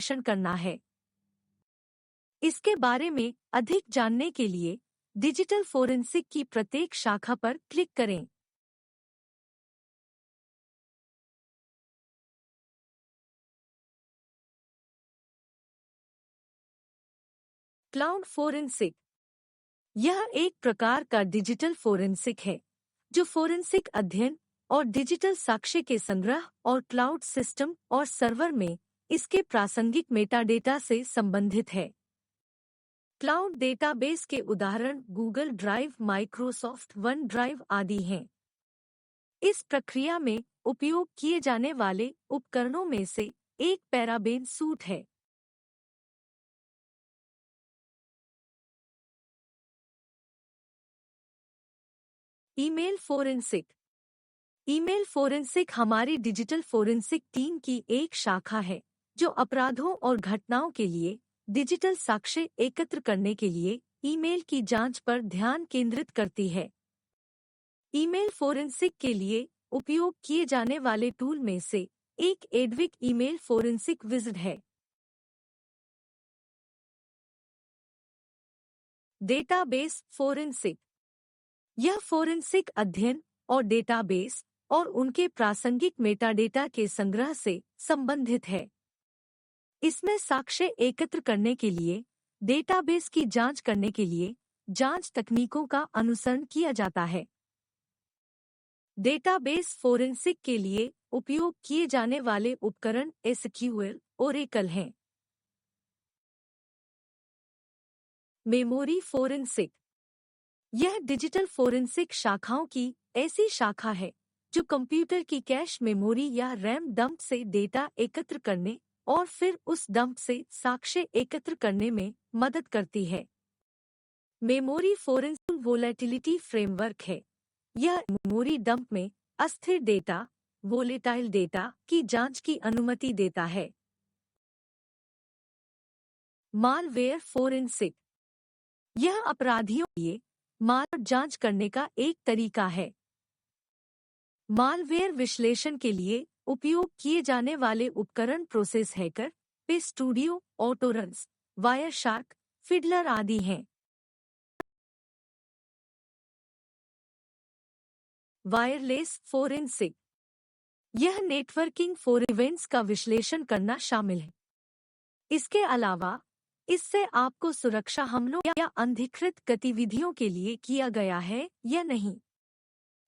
विश्लेषण करना है। इसके बारे में अधिक जानने के लिए डिजिटल फोरेंसिक की प्रत्येक शाखा पर क्लिक करें। क्लाउड फोरेंसिक यह एक प्रकार का डिजिटल फोरेंसिक है जो फोरेंसिक अध्ययन और डिजिटल साक्ष्य के संग्रह और क्लाउड सिस्टम और सर्वर में इसके प्रासंगिक मेटाडेटा से संबंधित है। क्लाउड डेटाबेस के उदाहरण Google drive, Microsoft one drive आदि हैं। इस प्रक्रिया में उपयोग किए जाने वाले उपकरणों में से एक पैराबेन सूट है। ईमेल फोरेंसिक ईमेल फोरेंसिक हमारी डिजिटल फोरेंसिक टीम की एक शाखा है जो अपराधों और घटनाओं के लिए डिजिटल साक्ष्य एकत्र करने के लिए ईमेल की जांच पर ध्यान केंद्रित करती है। ईमेल फोरेंसिक के लिए उपयोग किए जाने वाले टूल में से एक एडविक ईमेल फोरेंसिक विज़ार्ड है। डेटाबेस फोरेंसिक यह फोरेंसिक अध्ययन और डेटाबेस और उनके प्रासंगिक मेटाडेटा के संग्रह से संबंधित है। इसमें साक्ष्य एकत्र करने के लिए डेटाबेस की जांच करने के लिए जांच तकनीकों का अनुसरण किया जाता है। डेटाबेस फोरेंसिक के लिए उपयोग किए जाने वाले उपकरण एसक्यूएल, ओरेकल हैं। मेमोरी फोरेंसिक यह डिजिटल फोरेंसिक शाखाओं की ऐसी शाखा है जो कंप्यूटर की कैश मेमोरी या रैम डंप से डेटा एकत्र करने और फिर उस डंप से साक्ष्य एकत्र करने में मदद करती है। मेमोरी फोरेंसिक वोलेटिलिटी फ्रेमवर्क है। यह मेमोरी डंप में अस्थिर डेटा, वोलेटाइल डेटा की जांच की अनुमति देता है। मालवेयर फोरेंसिक यह अपराधियों के लिए माल जांच करने का एक तरीका है। मालवेयर विश्लेषण के लिए उपयोग किए जाने वाले उपकरण प्रोसेस हैकर, पेस्टूडियो, ऑटोरंस, वायरशार्क, फिडलर आदि हैं। वायरलेस फोरेंसिक यह नेटवर्किंग फॉर इवेंट्स का विश्लेषण करना शामिल है। इसके अलावा इससे आपको सुरक्षा हमलों या अनधिकृत गतिविधियों के लिए किया गया है या नहीं।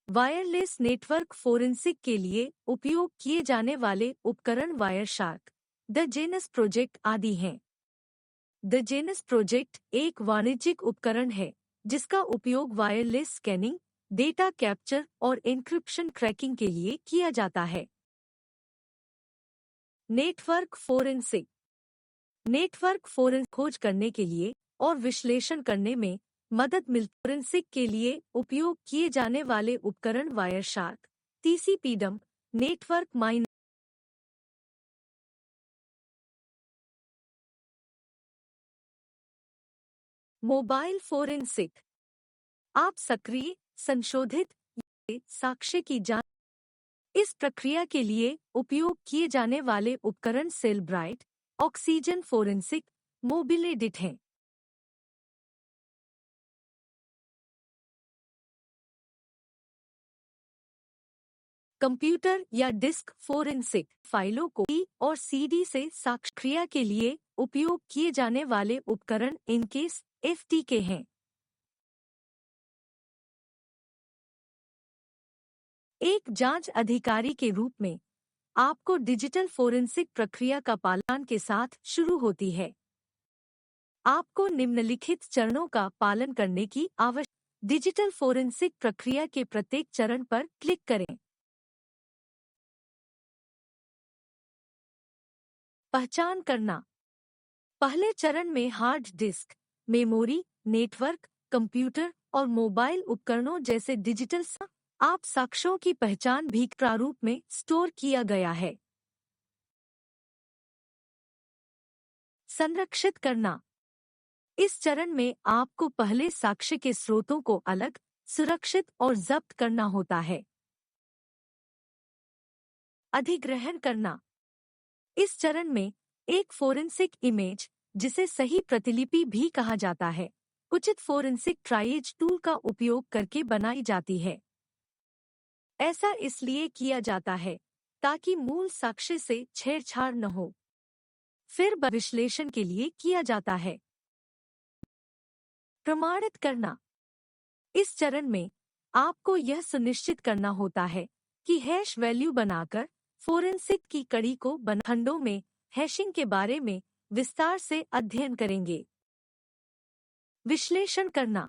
वायरलेस नेटवर्क फोरेंसिक के लिए उपयोग किए जाने वाले उपकरण वायरशार्क, द जेनस प्रोजेक्ट आदि हैं। द जेनस प्रोजेक्ट एक वाणिज्यिक उपकरण है जिसका उपयोग वायरलेस स्कैनिंग, डेटा कैप्चर और एन्क्रिप्शन क्रैकिंग के लिए किया जाता है। नेटवर्क फोरेंसिक खोज करने के लिए और विश्लेषण करने में मदद मिलती। फोरेंसिक के लिए उपयोग किए जाने वाले उपकरण Wireshark, TCP dump, network mine. Mobile forensic आप सक्रिय, संशोधित साक्ष्य की जांच। इस प्रक्रिया के लिए उपयोग किए जाने वाले उपकरण सेलब्राइट, ऑक्सीजन फोरेंसिक, मोबिलेडिट हैं। कंप्यूटर या डिस्क फोरेंसिक फाइलों को और सीडी से साक्ष्य क्रिया के लिए उपयोग किए जाने वाले उपकरण इनकेस एफटीके हैं। एक जांच अधिकारी के रूप में आपको डिजिटल फोरेंसिक प्रक्रिया का पालन के साथ शुरू होती है। आपको निम्नलिखित चरणों का पालन करने की आवश्यकता। डिजिटल फोरेंसिक प्रक्रिया के प्रत्येक चरण पर क्लिक करें। पहचान करना। पहले चरण में hard disk, memory, network, computer और मोबाइल उपकरणों जैसे डिजिटल आप साक्ष्यों की पहचान भी प्रारूप में स्टोर किया गया है। संरक्षित करना। इस चरण में आपको पहले साक्ष्य के स्रोतों को अलग, सुरक्षित और जब्त करना होता है। अधिग्रहण करना। इस चरण में एक फोरेंसिक इमेज, जिसे सही प्रतिलिपि भी कहा जाता है, उचित फोरेंसिक ट्राइएज टूल का उपयोग करके बनाई जाती है। ऐसा इसलिए किया जाता है ताकि मूल साक्ष्य से छेड़छाड़ न हो। फिर विश्लेषण के लिए किया जाता है। प्रमाणित करना। इस चरण में आपको यह सुनिश्चित करना होता है कि हैश वैल्यू बनाकर फोरेंसिक की कड़ी को खंडों में हैशिंग के बारे में विस्तार से अध्ययन करेंगे। विश्लेषण करना।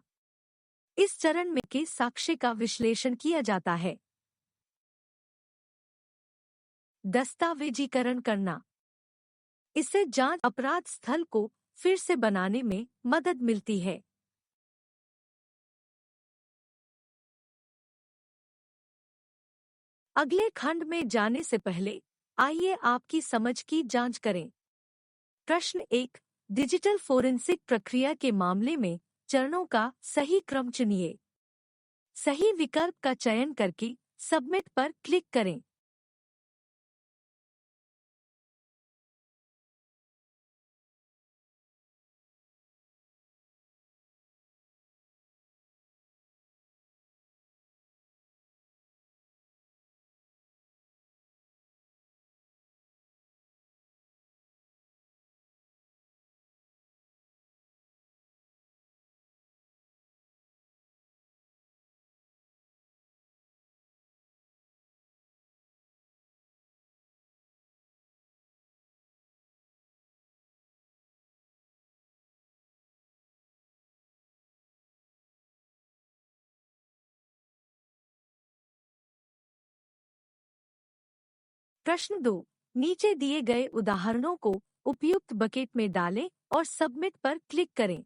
इस चरण में के साक्ष्य का विश्लेषण किया जाता है। दस्तावेजीकरण करना। इससे जांच अपराध स्थल को फिर से बनाने में मदद मिलती है। अगले खंड में जाने से पहले आइए आपकी समझ की जांच करें। प्रश्न 1। डिजिटल फोरेंसिक प्रक्रिया के मामले में चरणों का सही क्रम चुनिए। सही विकल्प का चयन करके सबमिट पर क्लिक करें। प्रश्न 2। नीचे दिए गए उदाहरणों को उपयुक्त बकेट में डालें और सबमिट पर क्लिक करें।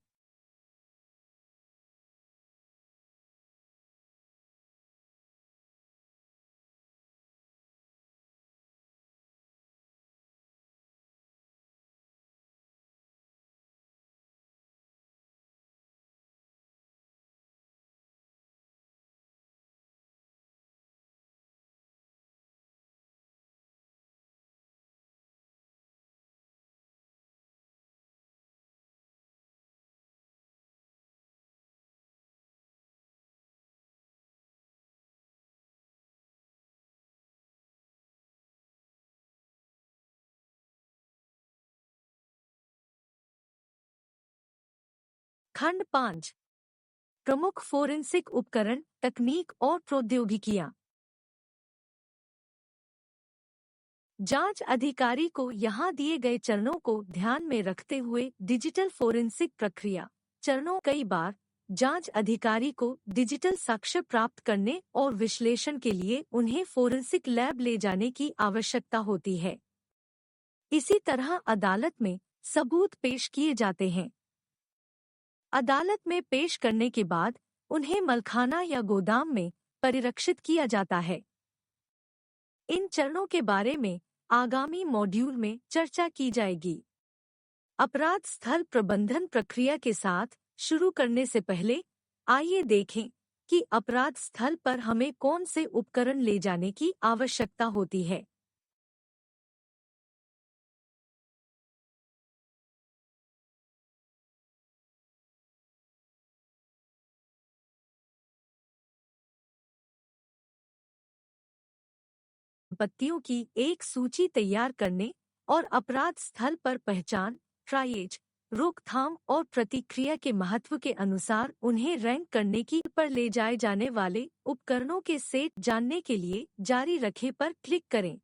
खंड 5। प्रमुख फोरेंसिक उपकरण, तकनीक और प्रौद्योगिकियां। जांच अधिकारी को यहाँ दिए गए चरणों को ध्यान में रखते हुए डिजिटल फोरेंसिक प्रक्रिया चरणों। कई बार जांच अधिकारी को डिजिटल साक्ष्य प्राप्त करने और विश्लेषण के लिए उन्हें फोरेंसिक लैब ले जाने की आवश्यकता होती है। इसी तरह अदालत में सबूत पेश किए जाते हैं। अदालत में पेश करने के बाद उन्हें मलखाना या गोदाम में परिरक्षित किया जाता है। इन चरणों के बारे में आगामी मॉड्यूल में चर्चा की जाएगी। अपराध स्थल प्रबंधन प्रक्रिया के साथ शुरू करने से पहले आइए देखें कि अपराध स्थल पर हमें कौन से उपकरण ले जाने की आवश्यकता होती है। संपत्तियों की एक सूची तैयार करने और अपराध स्थल पर पहचान, ट्राइएज, रोकथाम और प्रतिक्रिया के महत्व के अनुसार उन्हें रैंक करने की पर ले जाए जाने वाले उपकरणों के सेट जानने के लिए जारी रखे पर क्लिक करें।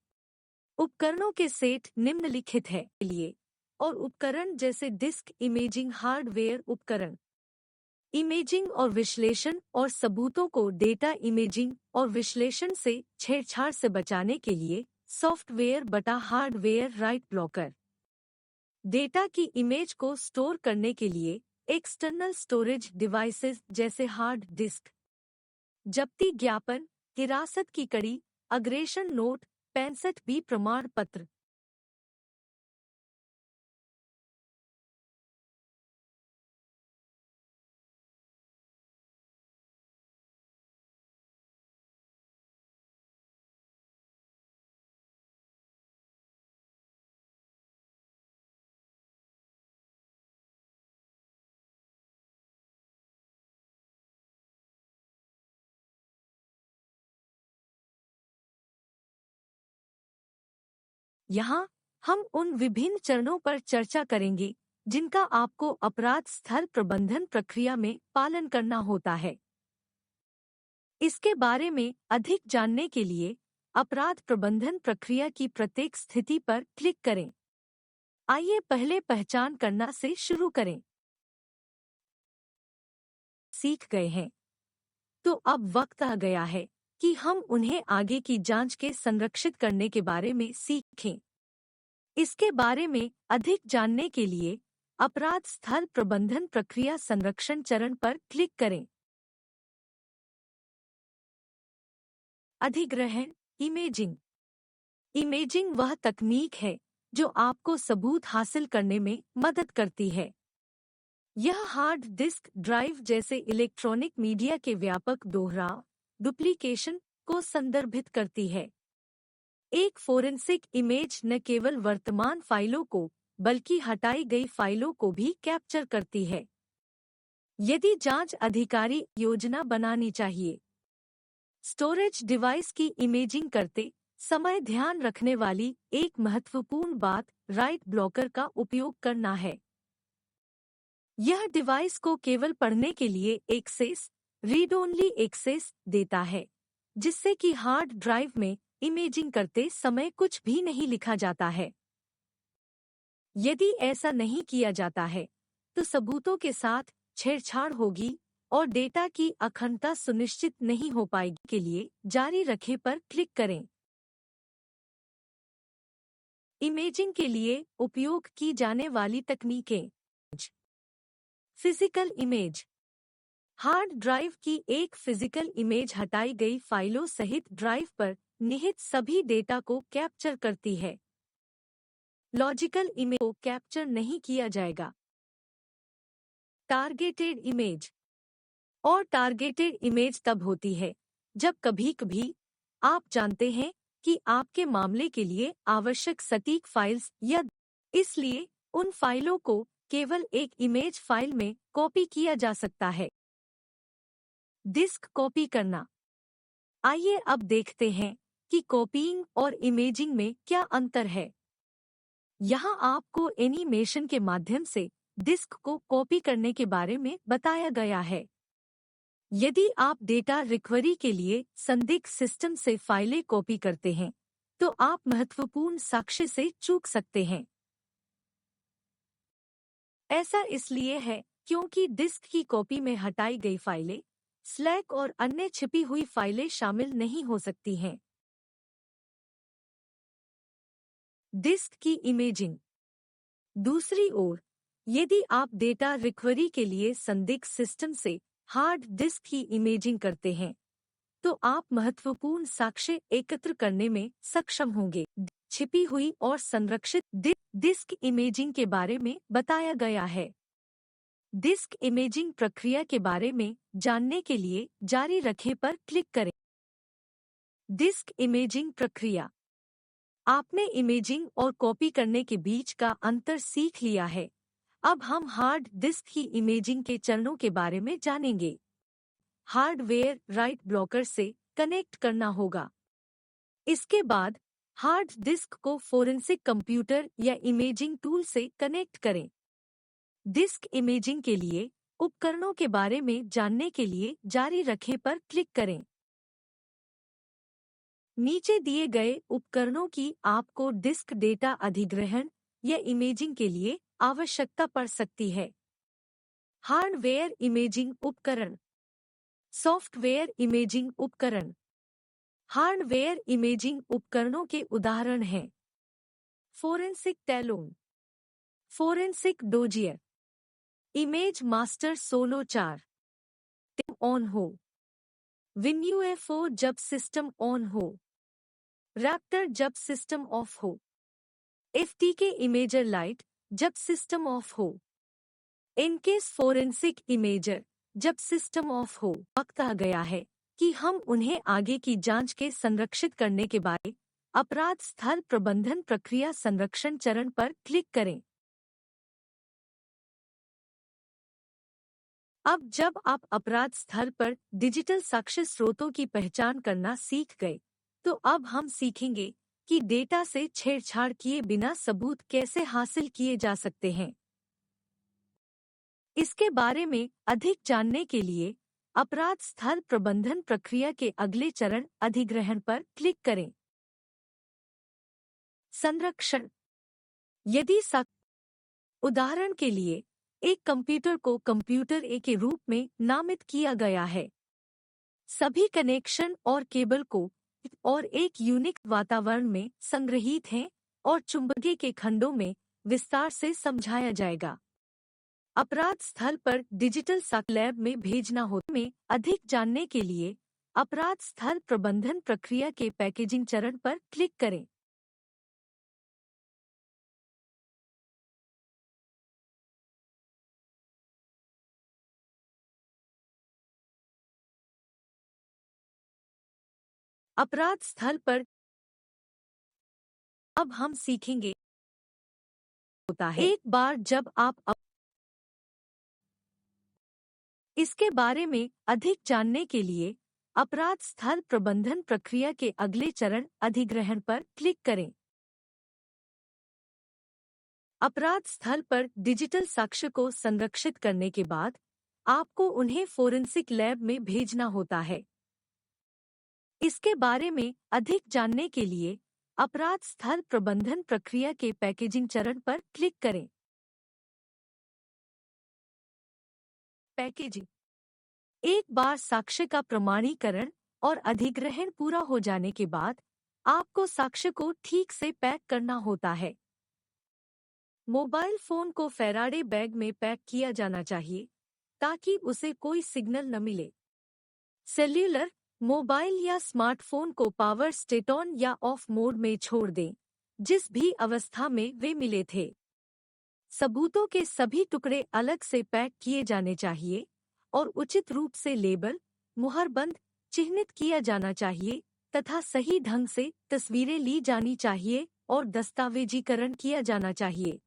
उपकरणों के सेट निम्नलिखित है लिए और उपकरण जैसे डिस्क इमेजिंग हार्डवेयर उपकरण। इमेजिंग और विश्लेषण और सबूतों को डेटा इमेजिंग और विश्लेषण से छेड़छाड़ से बचाने के लिए सॉफ्टवेयर बटा हार्डवेयर राइट ब्लॉकर। डेटा की इमेज को स्टोर करने के लिए एक्सटर्नल स्टोरेज डिवाइसेस जैसे हार्ड डिस्क। जब्ती ज्ञापन, हिरासत की कड़ी, अग्रेशन नोट, 65B प्रमाण पत्र। यहाँ हम उन विभिन्न चरणों पर चर्चा करेंगे जिनका आपको अपराध स्थल प्रबंधन प्रक्रिया में पालन करना होता है। इसके बारे में अधिक जानने के लिए अपराध प्रबंधन प्रक्रिया की प्रत्येक स्थिति पर क्लिक करें। आइए पहले पहचान करना से शुरू करें। सीख गए हैं, तो अब वक्त आ गया है कि हम उन्हें आगे की जांच के संरक्षित करने के बारे में सीखें। इसके बारे में अधिक जानने के लिए अपराध स्थल प्रबंधन प्रक्रिया संरक्षण चरण पर क्लिक करें। अधिग्रहण इमेजिंग। इमेजिंग वह तकनीक है जो आपको सबूत हासिल करने में मदद करती है। यह हार्ड डिस्क ड्राइव जैसे इलेक्ट्रॉनिक मीडिया के व्यापक दोहराव डुप्लीकेशन को संदर्भित करती है। एक फोरेंसिक इमेज न केवल वर्तमान फाइलों को बल्कि हटाई गई फाइलों को भी कैप्चर करती है। यदि जांच अधिकारी योजना बनानी चाहिए। स्टोरेज डिवाइस की इमेजिंग करते समय ध्यान रखने वाली एक महत्वपूर्ण बात राइट ब्लॉकर का उपयोग करना है। यह डिवाइस को केवल पढ़ने के लिए एक्सेस रीड ओनली एक्सेस देता है, जिससे कि हार्ड ड्राइव में इमेजिंग करते समय कुछ भी नहीं लिखा जाता है। यदि ऐसा नहीं किया जाता है तो सबूतों के साथ छेड़छाड़ होगी और डेटा की अखंडता सुनिश्चित नहीं हो पाएगी। के लिए जारी रखें पर क्लिक करें। इमेजिंग के लिए उपयोग की जाने वाली तकनीकें। Physical image. हार्ड ड्राइव की एक फिजिकल इमेज हटाई गई फाइलों सहित ड्राइव पर निहित सभी डेटा को कैप्चर करती है। लॉजिकल इमेज को कैप्चर नहीं किया जाएगा। Targeted image. और टारगेटेड इमेज तब होती है जब कभी-कभी आप जानते हैं कि आपके मामले के लिए आवश्यक सटीक फाइल्स या इसलिए उन फाइलों को केवल एक इमेज फाइल में कॉपी किया जा सकता है। डिस्क कॉपी करना। आइए अब देखते हैं कि कॉपीइंग और इमेजिंग में क्या अंतर है। यहाँ आपको एनिमेशन के माध्यम से डिस्क को कॉपी करने के बारे में बताया गया है। यदि आप डेटा रिकवरी के लिए संदिग्ध सिस्टम से फाइलें कॉपी करते हैं, तो आप महत्वपूर्ण साक्ष्य से चूक सकते हैं। ऐसा इसलिए है क्योंकि डिस्क की कॉपी में हटाई गई फाइलें, स्लैक और अन्य छिपी हुई फाइलें शामिल नहीं हो सकती हैं। डिस्क की इमेजिंग। दूसरी ओर, यदि आप डेटा रिकवरी के लिए संदिग्ध सिस्टम से हार्ड डिस्क की इमेजिंग करते हैं, तो आप महत्वपूर्ण साक्ष्य एकत्र करने में सक्षम होंगे। छिपी हुई और संरक्षित डिस्क इमेजिंग के बारे में बताया गया है। डिस्क इमेजिंग प्रक्रिया के बारे में जानने के लिए जारी रखें पर क्लिक करें। डिस्क इमेजिंग प्रक्रिया। आपने इमेजिंग और कॉपी करने के बीच का अंतर सीख लिया है। अब हम हार्ड डिस्क की इमेजिंग के चरणों के बारे में जानेंगे। हार्डवेयर राइट ब्लॉकर से कनेक्ट करना होगा। इसके बाद हार्ड डिस्क को फोरेंसिक कंप्यूटर या इमेजिंग टूल से कनेक्ट करें। डिस्क इमेजिंग के लिए उपकरणों के बारे में जानने के लिए जारी रखें पर क्लिक करें। नीचे दिए गए उपकरणों की आपको डिस्क डेटा अधिग्रहण या इमेजिंग के लिए आवश्यकता पड़ सकती है। हार्डवेयर इमेजिंग उपकरण। सॉफ्टवेयर इमेजिंग उपकरण। हार्डवेयर इमेजिंग उपकरणों के उदाहरण हैं। Forensic talon, forensic dossier, image master solo 4, system on हो, विन्यूएफओ जब सिस्टम ऑन हो, रैप्टर जब सिस्टम ऑफ हो, एफटीके इमेजर लाइट जब सिस्टम ऑफ हो, इनकेस फोरेंसिक इमेजर जब सिस्टम ऑफ हो। वक्त आ गया है कि हम उन्हें आगे की जांच के संरक्षित करने के बारे अपराध स्थल प्रबंधन प्रक्रिया संरक्षण चरण पर क्लिक करें। अब जब आप अपराध स्थल पर डिजिटल साक्ष्य स्रोतों की पहचान करना सीख गए, तो अब हम सीखेंगे कि डेटा से छेड़छाड़ किए बिना सबूत कैसे हासिल किए जा सकते हैं। इसके बारे में अधिक जानने के लिए अपराध स्थल प्रबंधन प्रक्रिया के अगले चरण अधिग्रहण पर क्लिक करें। संरक्षण। यदि उदाहरण के लिए एक कंप्यूटर को कंप्यूटर ए के रूप में नामित किया गया है, सभी कनेक्शन और केबल को और एक यूनिक वातावरण में संग्रहीत हैं और चुंबकीय के खंडों में विस्तार से समझाया जाएगा। अपराध स्थल पर डिजिटल साक्ष्य लैब में भेजना हो। में अधिक जानने के लिए अपराध स्थल प्रबंधन प्रक्रिया के पैकेजिंग चरण पर क्लिक करें। अपराध स्थल पर अब हम सीखेंगे होता है। एक बार जब आप इसके बारे में अधिक जानने के लिए अपराध स्थल प्रबंधन प्रक्रिया के अगले चरण अधिग्रहण पर क्लिक करें। अपराध स्थल पर डिजिटल साक्ष्य को संरक्षित करने के बाद आपको उन्हें फोरेंसिक लैब में भेजना होता है। इसके बारे में अधिक जानने के लिए अपराध स्थल प्रबंधन प्रक्रिया के पैकेजिंग चरण पर क्लिक करें। पैकेजिंग। एक बार साक्ष्य का प्रमाणीकरण और अधिग्रहण पूरा हो जाने के बाद आपको साक्ष्य को ठीक से पैक करना होता है। मोबाइल फोन को फैराडे बैग में पैक किया जाना चाहिए ताकि उसे कोई सिग्नल न मिले। सेल्यूलर मोबाइल या स्मार्टफोन को पावर स्टेट ऑन या ऑफ मोड में छोड़ दें, जिस भी अवस्था में वे मिले थे। सबूतों के सभी टुकड़े अलग से पैक किए जाने चाहिए और उचित रूप से लेबल, मुहरबंद, चिह्नित किया जाना चाहिए तथा सही ढंग से तस्वीरें ली जानी चाहिए और दस्तावेजीकरण किया जाना चाहिए।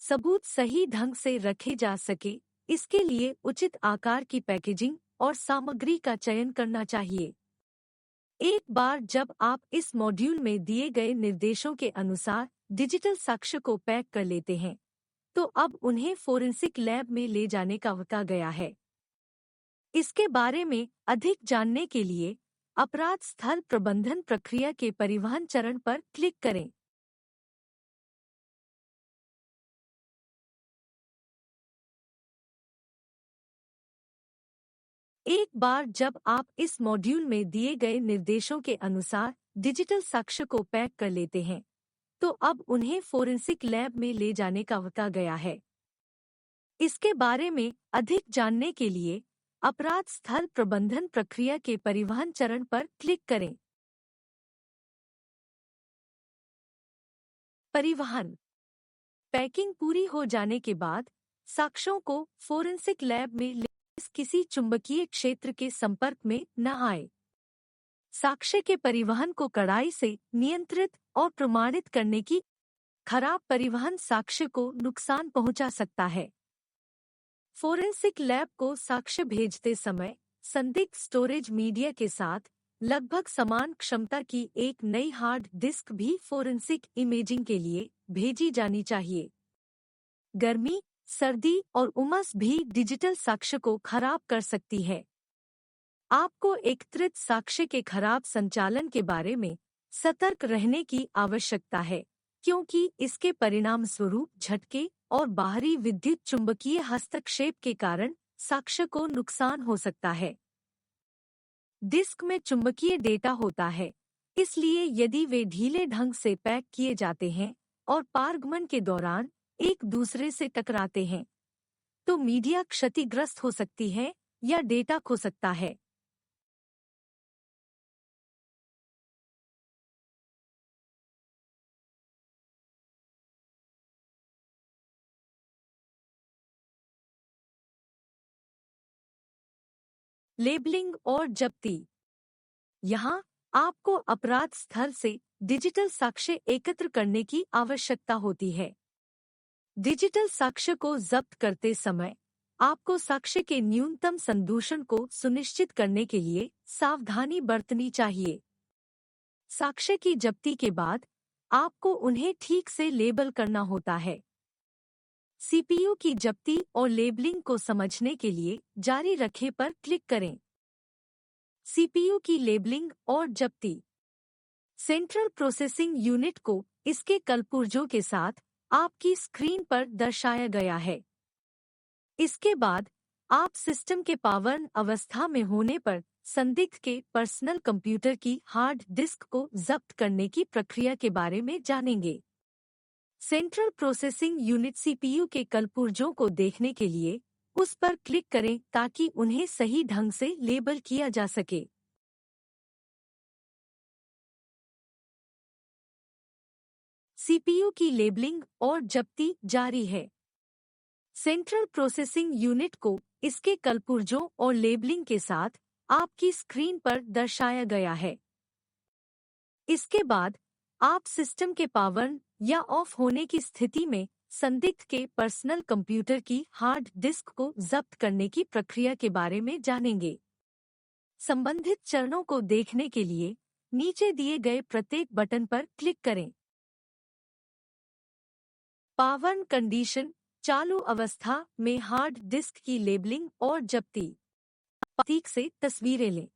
सबूत सही ढंग से रखे जा सके, इसके लिए उचित आकार की पैकेजिंग और सामग्री का चयन करना चाहिए। एक बार जब आप इस मॉड्यूल में दिए गए निर्देशों के अनुसार डिजिटल साक्ष्य को पैक कर लेते हैं, तो अब उन्हें फोरेंसिक लैब में ले जाने का वक्त आ गया है। इसके बारे में अधिक जानने के लिए अपराध स्थल प्रबंधन प्रक्रिया के परिवहन चरण पर क्लिक करें। एक बार जब आप इस मॉड्यूल में दिए गए निर्देशों के अनुसार डिजिटल साक्ष्य को पैक कर लेते हैं, तो अब उन्हें फोरेंसिक लैब में ले जाने का वक्त आ गया है। इसके बारे में अधिक जानने के लिए अपराध स्थल प्रबंधन प्रक्रिया के परिवहन चरण पर क्लिक करें। परिवहन। पैकिंग पूरी हो जाने के बाद साक्ष्यों को फोरेंसिक लैब में किसी चुंबकीय क्षेत्र के संपर्क में न आए। साक्ष्य के परिवहन को कड़ाई से नियंत्रित और प्रमाणित करने की खराब परिवहन साक्ष्य को नुकसान पहुंचा सकता है। फोरेंसिक लैब को साक्ष्य भेजते समय संदिग्ध स्टोरेज मीडिया के साथ लगभग समान क्षमता की एक नई हार्ड डिस्क भी फोरेंसिक इमेजिंग के लिए भेजी जानी चाहिए। गर्मी, सर्दी और उमस भी डिजिटल साक्ष्य को खराब कर सकती है। आपको एकत्रित साक्ष्य के खराब संचालन के बारे में सतर्क रहने की आवश्यकता है, क्योंकि इसके परिणाम स्वरूप झटके और बाहरी विद्युत चुंबकीय हस्तक्षेप के कारण साक्ष्य को नुकसान हो सकता है। डिस्क में चुंबकीय डेटा होता है, इसलिए यदि वे ढीले ढंग से पैक किए जाते हैं और पारगमन के दौरान एक दूसरे से टकराते हैं, तो मीडिया क्षतिग्रस्त हो सकती है या डेटा खो सकता है। लेबलिंग और जब्ती। यहाँ आपको अपराध स्थल से डिजिटल साक्ष्य एकत्र करने की आवश्यकता होती है। डिजिटल साक्ष्य को जब्त करते समय आपको साक्ष्य के न्यूनतम संदूषण को सुनिश्चित करने के लिए सावधानी बरतनी चाहिए। साक्ष्य की जब्ती के बाद आपको उन्हें ठीक से लेबल करना होता है। सीपीयू की जब्ती और लेबलिंग को समझने के लिए जारी रखें पर क्लिक करें। सीपीयू की लेबलिंग और जब्ती। सेंट्रल प्रोसेसिंग यूनिट को इसके कलपुर्जों के साथ आपकी स्क्रीन पर दर्शाया गया है। इसके बाद आप सिस्टम के पावर अवस्था में होने पर संदिग्ध के पर्सनल कंप्यूटर की हार्ड डिस्क को जब्त करने की प्रक्रिया के बारे में जानेंगे। सेंट्रल प्रोसेसिंग यूनिट सीपीयू के कलपुर्जों को देखने के लिए उस पर क्लिक करें ताकि उन्हें सही ढंग से लेबल किया जा सके। सीपीयू की लेबलिंग और जब्ती जारी है। सेंट्रल प्रोसेसिंग यूनिट को इसके कलपुर्जों और लेबलिंग के साथ आपकी स्क्रीन पर दर्शाया गया है। इसके बाद आप सिस्टम के पावर या ऑफ होने की स्थिति में संदिग्ध के पर्सनल कंप्यूटर की हार्ड डिस्क को जब्त करने की प्रक्रिया के बारे में जानेंगे। संबंधित चरणों को देखने के लिए नीचे दिए गए प्रत्येक बटन पर क्लिक करें। पावर कंडीशन चालू अवस्था में हार्ड डिस्क की लेबलिंग और जब्ती। प्रतीक से तस्वीरें लें।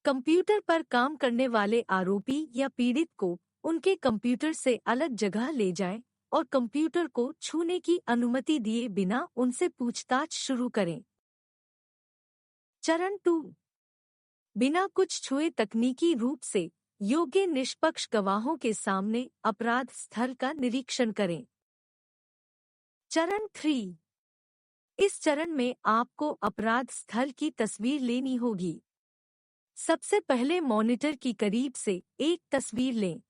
कंप्यूटर पर काम करने वाले आरोपी या पीड़ित को उनके कंप्यूटर से अलग जगह ले जाएं और कंप्यूटर को छूने की अनुमति दिए बिना उनसे पूछताछ शुरू करें। चरण 2। बिना कुछ छुए तकनीकी रूप से योग्य निष्पक्ष गवाहों के सामने अपराध स्थल का निरीक्षण करें। चरण 3। इस चरण में आपको अपराध स्थल की तस्वीर लेनी होगी। सबसे पहले मॉनिटर की करीब से एक तस्वीर लें।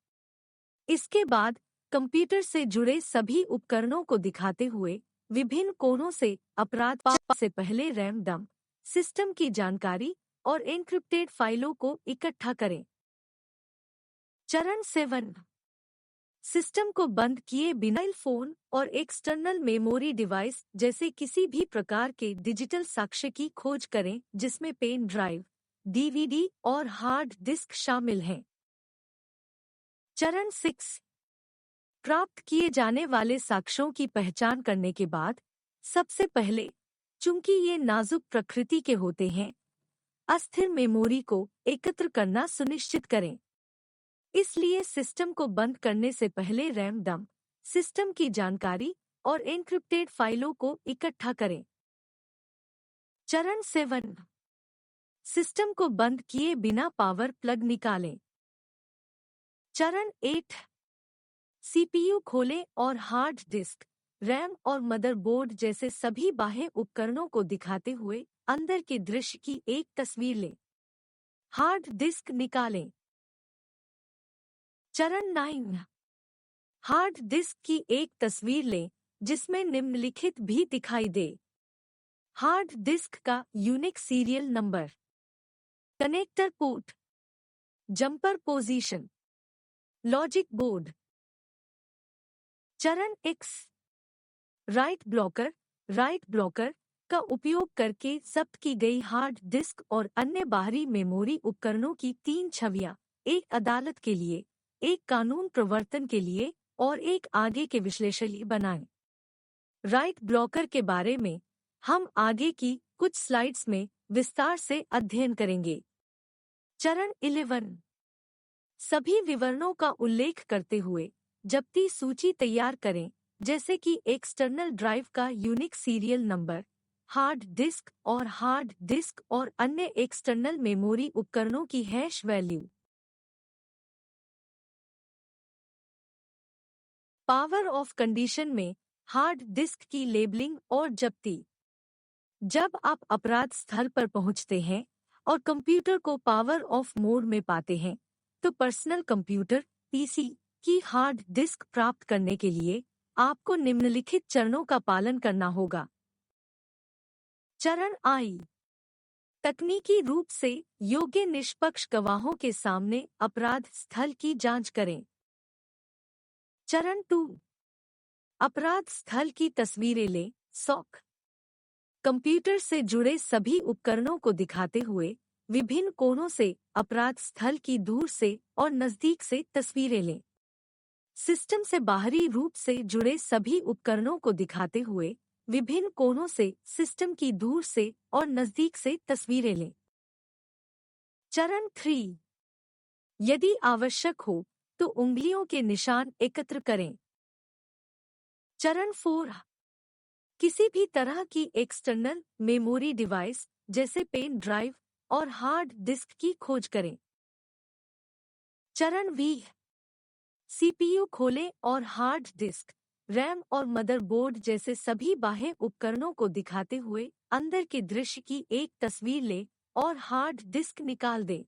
इसके बाद कंप्यूटर से जुड़े सभी उपकरणों को दिखाते हुए विभिन्न कोणों से अपराध से पहले रैम डंप, सिस्टम की जानकारी और एन्क्रिप्टेड फाइलों को इकट्ठा करें। चरण 7। सिस्टम को बंद किए बिना फोन और एक्सटर्नल मेमोरी डिवाइस जैसे किसी भी प्रकार के डिजिटल साक्ष्य की खोज करें जिसमें पेन ड्राइव, डीवीडी और हार्ड डिस्क शामिल हैं। चरण 6। प्राप्त किए जाने वाले साक्ष्यों की पहचान करने के बाद सबसे पहले, चूंकि ये नाजुक प्रकृति के होते हैं, अस्थिर मेमोरी को एकत्र करना सुनिश्चित करें। इसलिए सिस्टम को बंद करने से पहले रैम डंप, सिस्टम की जानकारी और एन्क्रिप्टेड फाइलों को इकट्ठा करें। चरण 7। सिस्टम को बंद किए बिना पावर प्लग निकालें। चरण 8। सीपीयू खोलें और हार्ड डिस्क, रैम और मदरबोर्ड जैसे सभी बाह्य उपकरणों को दिखाते हुए अंदर के दृश्य की एक तस्वीर लें। हार्ड डिस्क निकालें। चरण 9। हार्ड डिस्क की एक तस्वीर लें जिसमें निम्नलिखित भी दिखाई दे। हार्ड डिस्क का unique serial number, connector port, jumper position, logic board. चरण X। राइट ब्लॉकर का उपयोग करके जब्त की गई हार्ड डिस्क और अन्य बाहरी मेमोरी उपकरणों की 3 छवियां, एक अदालत के लिए, एक कानून प्रवर्तन के लिए और एक आगे के विश्लेषण बनाएं। राइट ब्लॉकर के बारे में हम आगे की कुछ स्लाइड्स में विस्तार से अध्ययन करेंगे। चरण 11। सभी विवरणों का उल्लेख करते हुए जब्ती सूची तैयार करें, जैसे कि एक्सटर्नल ड्राइव का unique serial number, hard disk और अन्य एक्सटर्नल मेमोरी उपकरणों की hash value. Power of condition में हार्ड डिस्क की लेबलिंग और जब्ती। जब आप अपराध स्थल पर पहुंचते हैं और कंप्यूटर को पावर ऑफ मोड में पाते हैं, तो पर्सनल कंप्यूटर पीसी की हार्ड डिस्क प्राप्त करने के लिए आपको निम्नलिखित चरणों का पालन करना होगा। चरण I। तकनीकी रूप से योग्य निष्पक्ष गवाहों के सामने अपराध स्थल की जांच करें। चरण 2। अपराध स्थल की तस्वीरें लें। सॉक कंप्यूटर से जुड़े सभी उपकरणों को दिखाते हुए विभिन्न कोणों से अपराध स्थल की दूर से और नजदीक से तस्वीरें लें। सिस्टम से बाहरी रूप से जुड़े सभी उपकरणों को दिखाते हुए विभिन्न कोणों से सिस्टम की दूर से और नजदीक से तस्वीरें लें। चरण 3। यदि आवश्यक हो तो उंगलियों के निशान एकत्र करें। चरण 4। किसी भी तरह की एक्सटर्नल मेमोरी डिवाइस जैसे पेन ड्राइव और हार्ड डिस्क की खोज करें। चरण 20। सीपीयू खोलें और हार्ड डिस्क, रैम और मदरबोर्ड जैसे सभी बाह्य उपकरणों को दिखाते हुए अंदर के दृश्य की एक तस्वीर लें और हार्ड डिस्क निकाल दें।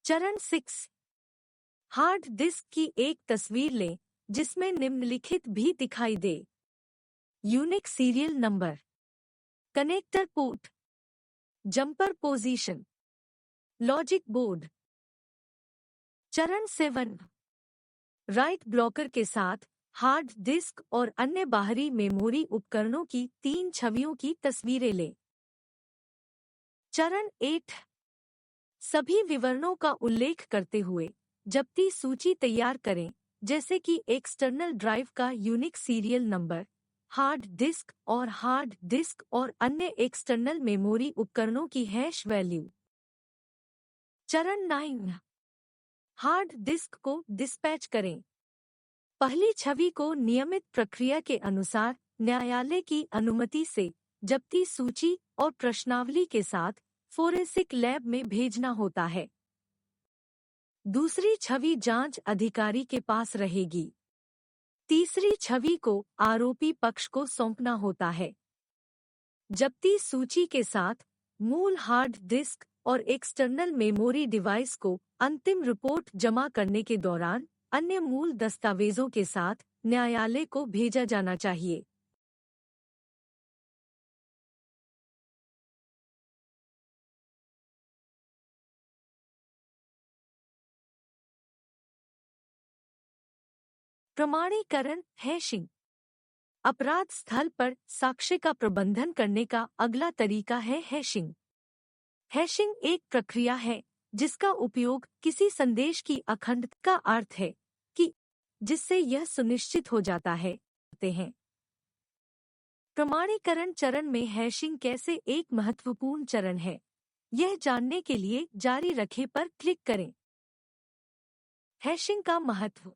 चरण 6। हार्ड डिस्क की एक तस्वीर लें जिसमें निम्नलिखित भी दिखाई दे: unique serial number, connector port, jumper position, logic board. चरण 7। राइट ब्लॉकर के साथ हार्ड डिस्क और अन्य बाहरी मेमोरी उपकरणों की 3 छवियों की तस्वीरें लें। चरण 8। सभी विवरणों का उल्लेख करते हुए जब्ती सूची तैयार करें, जैसे कि एक्सटर्नल ड्राइव का unique serial number, hard disk और अन्य एक्सटर्नल मेमोरी उपकरणों की हैश वैल्यू। चरण 9। हार्ड डिस्क को डिस्पैच करें। पहली छवि को नियमित प्रक्रिया के अनुसार न्यायालय की अनुमति से जब्ती सूची और प्रश्नावली के साथ फोरेंसिक लैब में भेजना होता है। दूसरी छवि जांच अधिकारी के पास रहेगी। तीसरी छवि को आरोपी पक्ष को सौंपना होता है। जब्ती सूची के साथ मूल हार्ड डिस्क और एक्सटर्नल मेमोरी डिवाइस को अंतिम रिपोर्ट जमा करने के दौरान अन्य मूल दस्तावेजों के साथ न्यायालय को भेजा जाना चाहिए। प्रमाणीकरण हैशिंग। अपराध स्थल पर साक्ष्य का प्रबंधन करने का अगला तरीका है हैशिंग। हैशिंग एक प्रक्रिया है जिसका उपयोग किसी संदेश की अखंडता का अर्थ है कि जिससे यह सुनिश्चित हो जाता है हैं। प्रमाणीकरण चरण में हैशिंग कैसे एक महत्वपूर्ण चरण है, यह जानने के लिए जारी रखें पर क्लिक करें। हैशिंग का महत्व।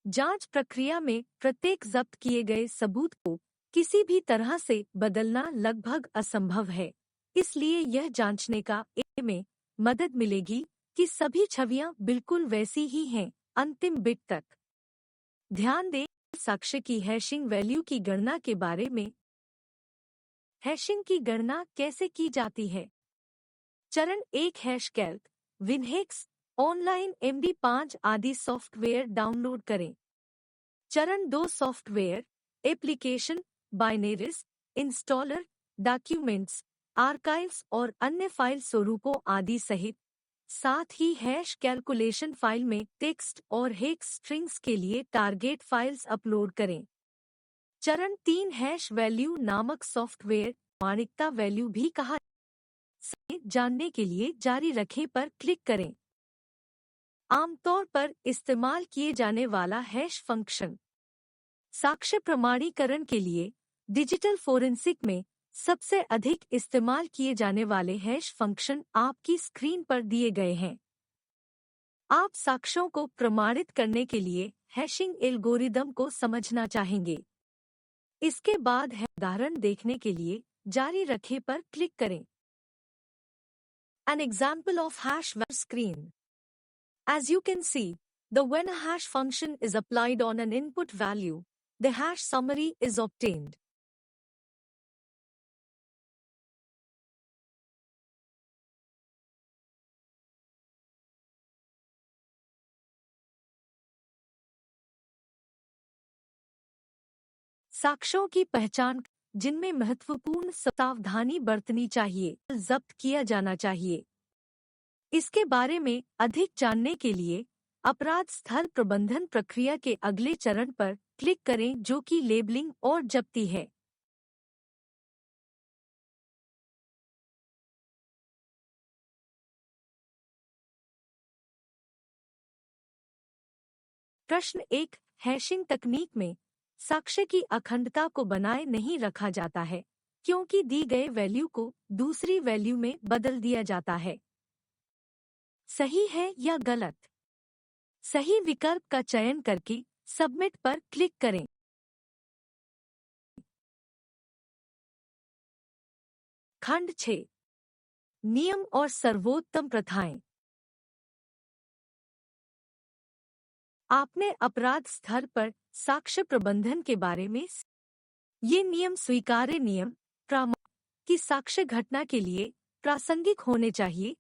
जांच प्रक्रिया में प्रत्येक जब्त किए गए सबूत को किसी भी तरह से बदलना लगभग असंभव है, इसलिए यह जांचने का में मदद मिलेगी कि सभी छवियां बिल्कुल वैसी ही हैं अंतिम बिट तक। ध्यान दें साक्ष्य की हैशिंग वैल्यू की गणना के बारे में। हैशिंग की गणना कैसे की जाती है? चरण 1 हैश कैल्क, विनहेक्स, ऑनलाइन MD5 आदि सॉफ्टवेयर डाउनलोड करें। चरण 2 software, application, binaries, installer, documents, archives और अन्य फाइल स्वरूपों आदि सहित, साथ ही हैश कैलकुलेशन फाइल में टेक्स्ट और हेक्स स्ट्रिंग्स के लिए टारगेट फाइल्स अपलोड करें। चरण 3 हैश वैल्यू नामक सॉफ्टवेयर, प्रमाणिकता वैल्यू भी कहा से जानने के लिए जारी रखें पर क्लिक करें। आमतौर पर इस्तेमाल किए जाने वाला हैश फंक्शन। साक्ष्य प्रमाणीकरण के लिए डिजिटल फोरेंसिक में सबसे अधिक इस्तेमाल किए जाने वाले हैश फंक्शन आपकी स्क्रीन पर दिए गए हैं। आप साक्ष्यों को प्रमाणित करने के लिए हैशिंग एल्गोरिदम को समझना चाहेंगे। इसके बाद है उदाहरण देखने के लिए जारी रखें पर क्लिक करें। An example of hash screen. As you can see, when a hash function is applied on an input value, the hash summary is obtained. साक्ष्यों की पहचान जिनमें महत्वपूर्ण सावधानी बरतनी चाहिए, जब्त किया जाना चाहिए। इसके बारे में अधिक जानने के लिए अपराध स्थल प्रबंधन प्रक्रिया के अगले चरण पर क्लिक करें जो कि लेबलिंग और जब्ती है। प्रश्न 1, हैशिंग तकनीक में साक्ष्य की अखंडता को बनाए नहीं रखा जाता है क्योंकि दी गए वैल्यू को दूसरी वैल्यू में बदल दिया जाता है। सही है या गलत? सही विकल्प का चयन करके सबमिट पर क्लिक करें। खंड 6, नियम और सर्वोत्तम प्रथाएं। आपने अपराध स्तर पर साक्ष्य प्रबंधन के बारे में ये नियम स्वीकार्य नियम कि साक्ष्य घटना के लिए प्रासंगिक होने चाहिए,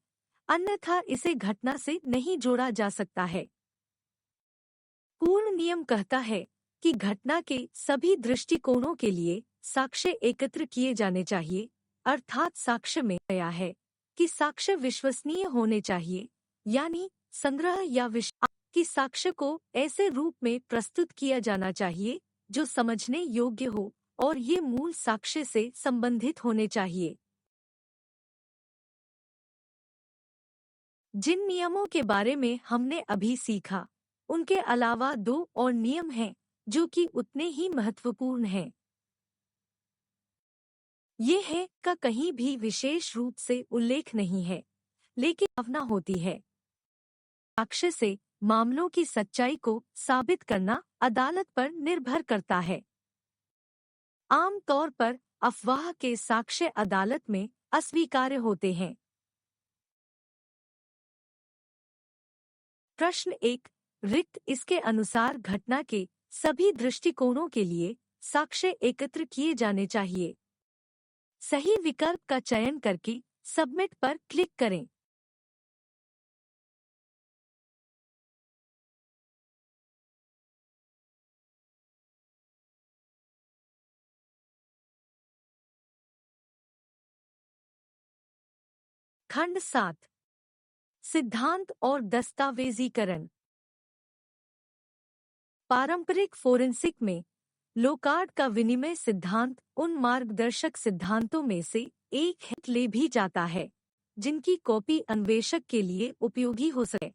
अन्यथा इसे घटना से नहीं जोड़ा जा सकता है। पूर्ण नियम कहता है कि घटना के सभी दृष्टिकोणों के लिए साक्ष्य एकत्र किए जाने चाहिए, अर्थात साक्ष्य में गया है कि साक्ष्य विश्वसनीय होने चाहिए, यानी संग्रह या कि साक्ष्य को ऐसे रूप में प्रस्तुत किया जाना चाहिए जो समझने योग्य हो और ये मूल साक्ष्य से संबंधित होने चाहिए। जिन नियमों के बारे में हमने अभी सीखा, उनके अलावा 2 और नियम हैं जो कि उतने ही महत्वपूर्ण हैं। ये है का कहीं भी विशेष रूप से उल्लेख नहीं है, लेकिन भावना होती है। साक्ष्य से मामलों की सच्चाई को साबित करना अदालत पर निर्भर करता है। आम तौर पर अफवाह के साक्ष्य अदालत में अस्वीकार्य होते हैं। प्रश्न 1, रिक्त इसके अनुसार घटना के सभी दृष्टिकोणों के लिए साक्ष्य एकत्र किए जाने चाहिए। सही विकल्प का चयन करके सबमिट पर क्लिक करें। खंड 7, सिद्धांत और दस्तावेजीकरण। पारंपरिक फोरेंसिक में लोकार्ड का विनिमय सिद्धांत उन मार्गदर्शक सिद्धांतों में से एक है, ले भी जाता है जिनकी कॉपी अन्वेषक के लिए उपयोगी हो सके।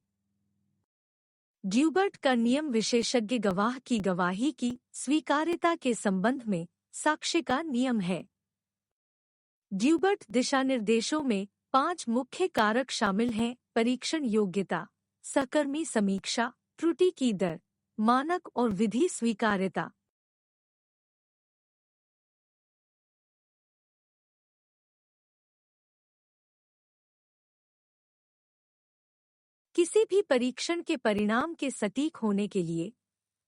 ड्यूबर्ट का नियम विशेषज्ञ गवाह की गवाही की स्वीकार्यता के संबंध में साक्ष्य का नियम है। ड्यूबर्ट दिशानिर्देशों में 5 मुख्य कारक शामिल हैं: परीक्षण योग्यता, सहकर्मी समीक्षा, त्रुटि की दर, मानक और विधि स्वीकार्यता। किसी भी परीक्षण के परिणाम के सटीक होने के लिए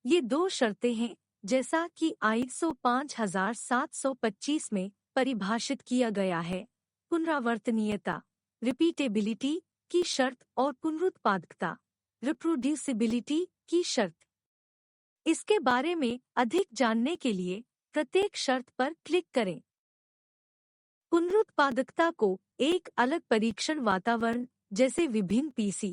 ये 2 शर्तें हैं, जैसा कि ISO 5725 में परिभाषित किया गया है: पुनरावर्तनीयता, रिपीटेबिलिटी की शर्त और पुनरुत्पादकता, रिप्रोड्यूसिबिलिटी की शर्त। इसके बारे में अधिक जानने के लिए प्रत्येक शर्त पर क्लिक करें। पुनरुत्पादकता को एक अलग परीक्षण वातावरण जैसे विभिन्न पीसी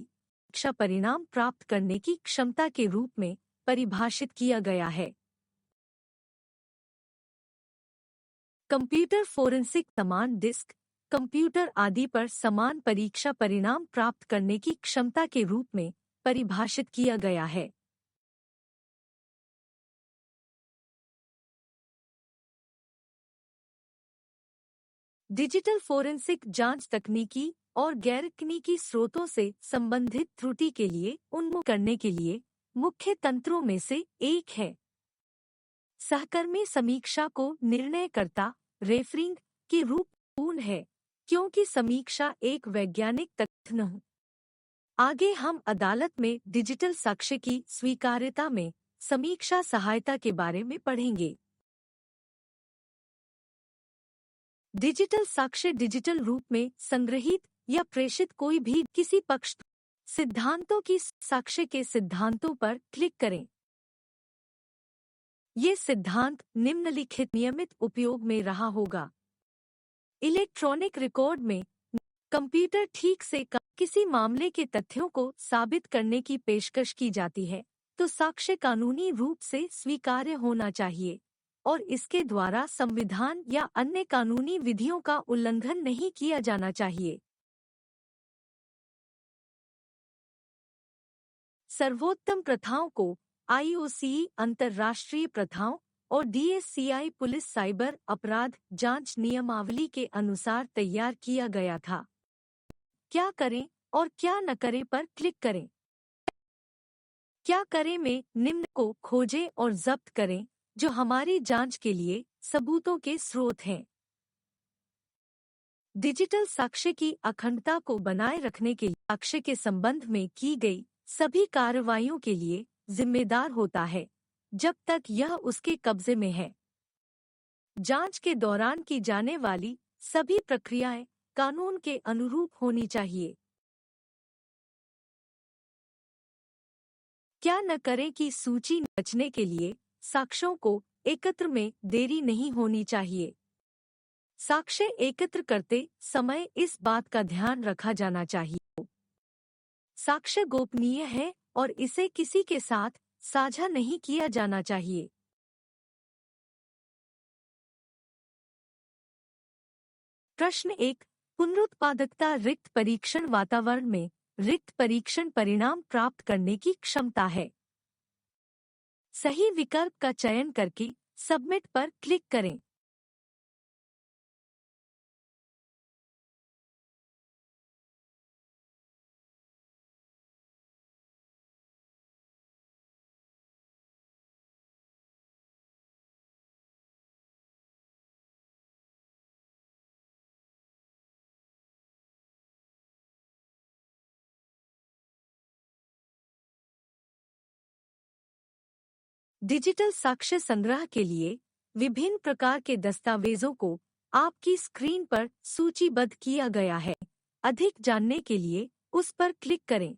परीक्षा परिणाम प्राप्त करने की क्षमता के रूप में परिभाषित किया गया है। कंप्यूटर फोरेंसिक समान डिस्क, कंप्यूटर आदि पर समान परीक्षा परिणाम प्राप्त करने की क्षमता के रूप में परिभाषित किया गया है। डिजिटल फोरेंसिक जांच तकनीकी और गैर तकनीकी स्रोतों से संबंधित त्रुटि के लिए उन्मुख करने के लिए मुख्य तंत्रों में से एक है। सहकर्मी समीक्षा को निर्णयकर्ता रेफरिंग के रूप पूर्ण है, क्योंकि समीक्षा एक वैज्ञानिक तथ्य न हो। आगे हम अदालत में डिजिटल साक्ष्य की स्वीकार्यता में समीक्षा सहायता के बारे में पढ़ेंगे। डिजिटल साक्ष्य डिजिटल रूप में संग्रहीत या प्रेषित कोई भी किसी पक्ष। सिद्धांतों की साक्ष्य के सिद्धांतों पर क्लिक करें। ये सिद्धांत निम्नलिखित नियमित उपयोग में रहा होगा। इलेक्ट्रॉनिक रिकॉर्ड में कंप्यूटर ठीक से किसी मामले के तथ्यों को साबित करने की पेशकश की जाती है तो साक्ष्य कानूनी रूप से स्वीकार्य होना चाहिए और इसके द्वारा संविधान या अन्य कानूनी विधियों का उल्लंघन नहीं किया जाना चाहिए। सर्वोत्तम प्रथाओं को आईओसी अंतर्राष्ट्रीय प्रथाओं और डीएससीआई पुलिस साइबर अपराध जांच नियमावली के अनुसार तैयार किया गया था। क्या करें और क्या न करें पर क्लिक करें। क्या करें में निम्न को खोजें और जब्त करें जो हमारी जांच के लिए सबूतों के स्रोत हैं। डिजिटल साक्ष्य की अखंडता को बनाए रखने के लिए साक्ष्य के संबंध में की गई सभी कार्रवाइयों के लिए जिम्मेदार होता है जब तक यह उसके कब्जे में है। जांच के दौरान की जाने वाली सभी प्रक्रियाएं कानून के अनुरूप होनी चाहिए। क्या न करें की सूची बचने के लिए साक्ष्यों को एकत्र में देरी नहीं होनी चाहिए। साक्ष्य एकत्र करते समय इस बात का ध्यान रखा जाना चाहिए साक्ष्य गोपनीय है और इसे किसी के साथ साझा नहीं किया जाना चाहिए। प्रश्न 1। पुनरुत्पादकता रिक्त परीक्षण वातावरण में रिक्त परीक्षण परिणाम प्राप्त करने की क्षमता है। सही विकल्प का चयन करके सबमिट पर क्लिक करें। डिजिटल साक्ष्य संग्रह के लिए विभिन्न प्रकार के दस्तावेजों को आपकी स्क्रीन पर सूचीबद्ध किया गया है। अधिक जानने के लिए उस पर क्लिक करें।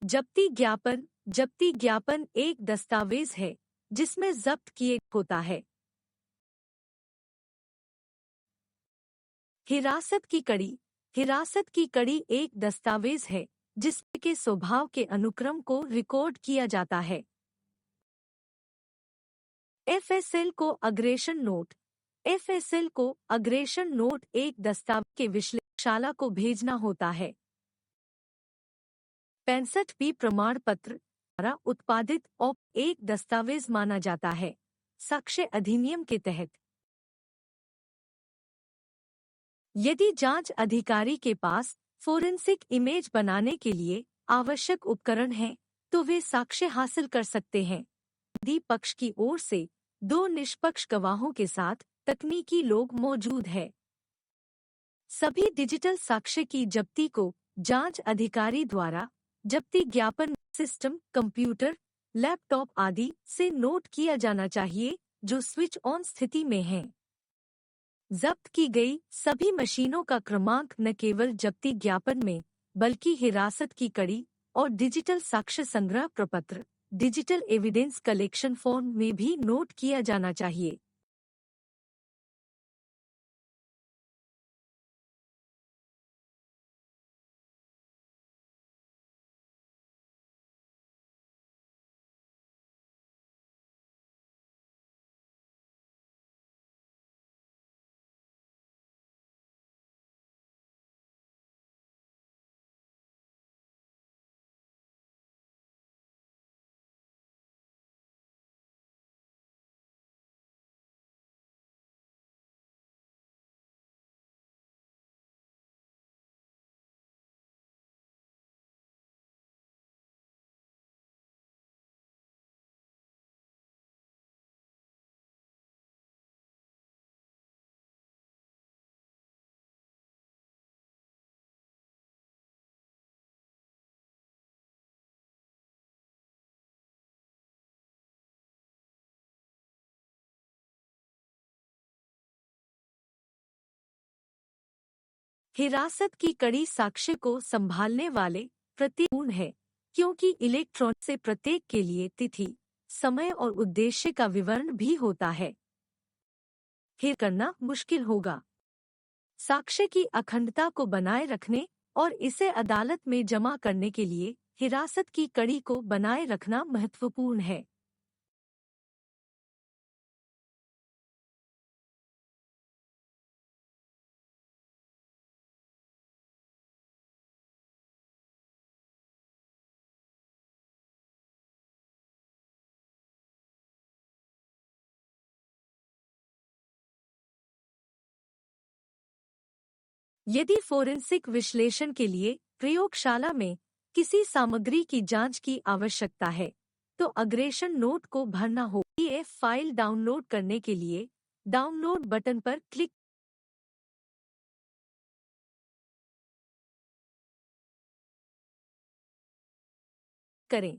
जब्ती ज्ञापन एक दस्तावेज है जिसमें जब्त किए होता है। हिरासत की कड़ी एक दस्तावेज है जिसके स्वभाव के अनुक्रम को रिकॉर्ड किया जाता है। एफएसएल को अग्रेशन नोट एक दस्तावेज के विश्लेषशाला को भेजना होता है। 65 प्रमाण पत्र द्वारा उत्पादित एक दस्तावेज माना जाता है साक्ष्य अधिनियम के तहत। यदि जांच अधिकारी के पास फोरेंसिक इमेज बनाने के लिए आवश्यक उपकरण हैं, तो वे साक्ष्य हासिल कर सकते हैं। यदि पक्ष की ओर से 2 निष्पक्ष गवाहों के साथ तकनीकी लोग मौजूद है। सभी डिजिटल साक्ष्य की जब्ती को जांच अधिकारी द्वारा जब्ती ज्ञापन सिस्टम, कंप्यूटर, लैपटॉप आदि से नोट किया जाना चाहिए जो स्विच ऑन स्थिति में हैं। जब्त की गई सभी मशीनों का क्रमांक न केवल जब्ती ज्ञापन में बल्कि हिरासत की कड़ी और डिजिटल साक्ष्य संग्रह प्रपत्र डिजिटल एविडेंस कलेक्शन फॉर्म में भी नोट किया जाना चाहिए। हिरासत की कड़ी साक्ष्य को संभालने वाले प्रतिपूर्ण है क्योंकि इलेक्ट्रॉन से प्रत्येक के लिए तिथि, समय और उद्देश्य का विवरण भी होता है। हिर करना मुश्किल होगा। साक्ष्य की अखंडता को बनाए रखने और इसे अदालत में जमा करने के लिए हिरासत की कड़ी को बनाए रखना महत्वपूर्ण है। यदि फोरेंसिक विश्लेषण के लिए प्रयोगशाला में किसी सामग्री की जांच की आवश्यकता है, तो अग्रेशन नोट को भरना होगा। पीडीएफ फाइल डाउनलोड करने के लिए डाउनलोड बटन पर क्लिक करें।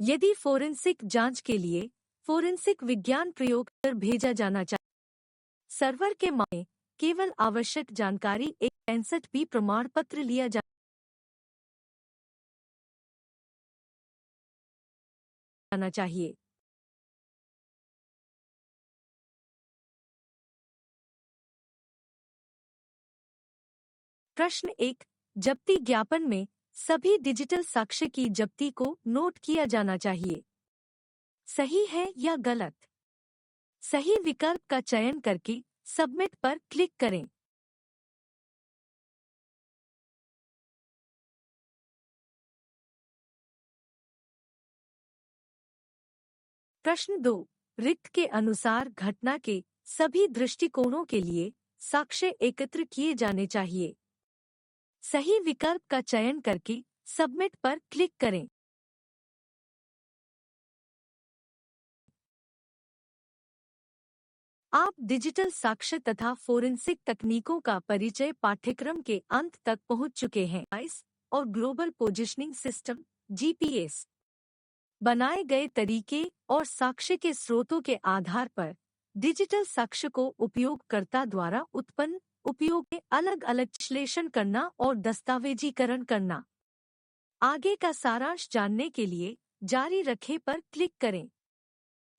यदि फोरेंसिक जांच के लिए फोरेंसिक विज्ञान प्रयोग पर भेजा जाना चाहिए, सर्वर के मामले में केवल आवश्यक जानकारी एक 65 प्रमाण पत्र लिया जाना चाहिए। प्रश्न 1, जब्ती ज्ञापन में सभी डिजिटल साक्ष्य की जब्ती को नोट किया जाना चाहिए। सही है या गलत? सही विकल्प का चयन करके सबमिट पर क्लिक करें। प्रश्न 2, रिक्त के अनुसार घटना के सभी दृष्टिकोणों के लिए साक्ष्य एकत्र किए जाने चाहिए। सही विकल्प का चयन करके सबमिट पर क्लिक करें। आप डिजिटल साक्ष्य तथा फोरेंसिक तकनीकों का परिचय पाठ्यक्रम के अंत तक पहुंच चुके हैं। आईएस और ग्लोबल पोजिशनिंग सिस्टम (जीपीएस) बनाए गए तरीके और साक्ष्य के स्रोतों के आधार पर डिजिटल साक्ष्य को उपयोगकर्ता द्वारा उत्पन्न उपयोग में अलग अलग विश्लेषण करना और दस्तावेजीकरण करना। आगे का सारांश जानने के लिए जारी रखें पर क्लिक करें।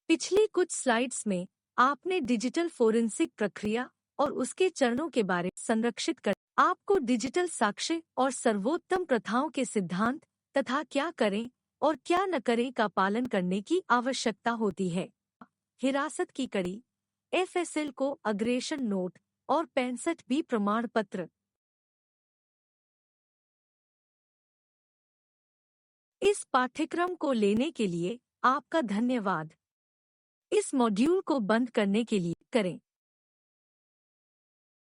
पिछली कुछ स्लाइड्स में आपने डिजिटल फोरेंसिक प्रक्रिया और उसके चरणों के बारे में संरक्षित कर आपको डिजिटल साक्ष्य और सर्वोत्तम प्रथाओं के सिद्धांत तथा क्या करें और क्या न करें का पालन करने की आवश्यकता होती है। हिरासत की कड़ी, एफएसएल को अग्रेशन नोट और 65 प्रमाण पत्र। इस पाठ्यक्रम को लेने के लिए आपका धन्यवाद। इस मॉड्यूल को बंद करने के लिए करें।